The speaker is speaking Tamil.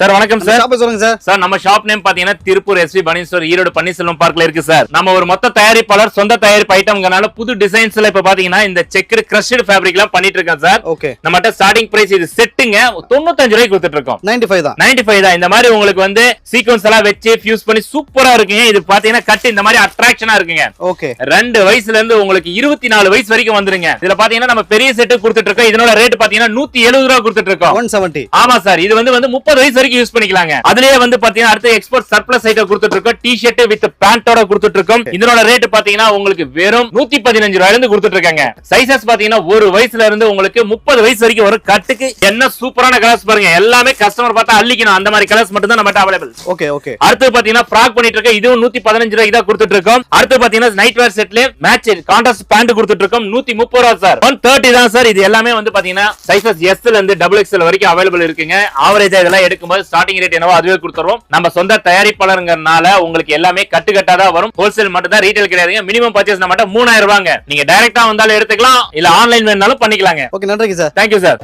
சார் வணக்கம் சார். ஷாப் சொல்லுங்க சார். சார் நம்ம ஷாப் நேம் பாத்தீங்கன்னா திருப்பூர் எஸ்வி பனியன் ஸ்டோர், ஈரோடு பன்னீர்செல்வம் பார்க்ல இருக்கு சார். நம்ம ஒரு மொத்த தயாரிப்பாளர், சொந்த தயாரிப்பு ஐட்டம்ங்கனால புது டிசைன்ஸ்ல இப்ப பாத்தீங்கன்னா இந்த செக்குடு கிரஷ்டு ஃபேப்ரிக் எல்லாம் பண்ணிட்டு இருக்கோம் சார். ஓகே. நம்மட்ட ஸ்டார்டிங் பிரைஸ் இது செட்டுங்க 95 ரூபாய்க்கு கொடுத்துட்டு இருக்கோம். 95 தான். 95 தான். இந்த மாதிரி உங்களுக்கு வந்து சீக்வன்ஸ் எல்லாம் வச்சு ஃபியூஸ் பண்ணி சூப்பரா இருக்குங்க. இது பாத்தீங்கன்னா கட் இந்த மாதிரி அட்ராக்ஷனா இருக்குங்க. ஓகே. 2 வயசுல இருந்து உங்களுக்கு 24 வயசு வரைக்கும் வந்துருங்க. இதுல பாத்தீங்கன்னா நம்ம பெரிய செட்டு கொடுத்துட்டு இருக்கோம். இதனோட ரேட் பாத்தீங்கன்னா 170 ரூபாய் கொடுத்துட்டு இருக்கோம். 170. ஆமா சார். இது வந்து 30 வயசு வரைக்கும் யூஸ் பண்ணிக்கலாங்க. அதுலயே வந்து பாத்தீங்கன்னா அடுத்து எக்ஸ்போர்ட் சர்ப்ளஸ் ஐட்டம் கொடுத்துட்டு இருக்கோம். டி-ஷர்ட் வித் பேண்டோட கொடுத்துட்டு இருக்கோம். இதனோட ரேட் பாத்தீங்கன்னா உங்களுக்கு வெறும் 115 ரூபாயில இருந்து கொடுத்துட்டு இருக்காங்க. சைஸஸ் பாத்தீங்கன்னா ஒரு வயசுல இருந்து உங்களுக்கு 30 வயசு வரைக்கும் வரும். கட்டுக்கு என்ன சூப்பரான கலர்ஸ் பாருங்க. எல்லாமே கஸ்டமர் பார்த்தா அள்ளிக்கணும். அந்த மாதிரி கலர்ஸ் மட்டும் தான் நம்மட்ட அவைலபிள். Okay okay. அடுத்து பாத்தீங்கன்னா ஃப்ராக் பண்ணிட்டு இருக்க. இதுவும் 115 ரூபாய்க்கு தான் கொடுத்துட்டு இருக்கோம். அடுத்து பாத்தீங்கன்னா நைட் வேர் செட்ல மேட்ச் கான்ட்ராஸ்ட் பேண்ட் கொடுத்துட்டு இருக்கோம். 130 ரூபாய் சார். 130 தான் சார். இது எல்லாமே வந்து பாத்தீங்கன்னா சைஸஸ் S ல இருந்து XXL வரைக்கும் அவைலபிள் இருக்குங்க. ஆவரேஜா இதெல்லாம் எடுக்கும்போது ஸ்டார்டிங் ரேட் என்னவோ அதுவே கொடுத்துறோம். நம்ம சொந்த தயாரிப்பாளர்ங்கறனால உங்களுக்கு எல்லாமே கட்டுக்கட்டா தான் வரும். ஹோல்சேல் மட்டும் தான், ரீட்டைல் கிடையாதுங்க. மினிமம் பர்ச்சேஸ் மட்டும் 3000 ரூபாய்ங்க. நீங்க டைரக்டா வந்தாலும் எடுத்துக்கலாம், இல்ல ஆன்லைன் வேணாலும் பண்ணிக்கலாங்க. ஓகே, நன்றிங்க சார். Thank you sir.